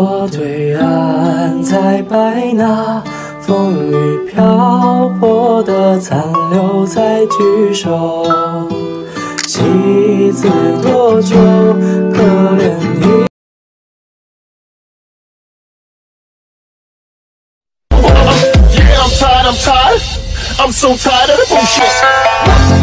我对岸再白，那风雨漂泊的残留在举手。妻子多久？可怜你。Yeah, I'm tired, I'm so tired of the bullshit.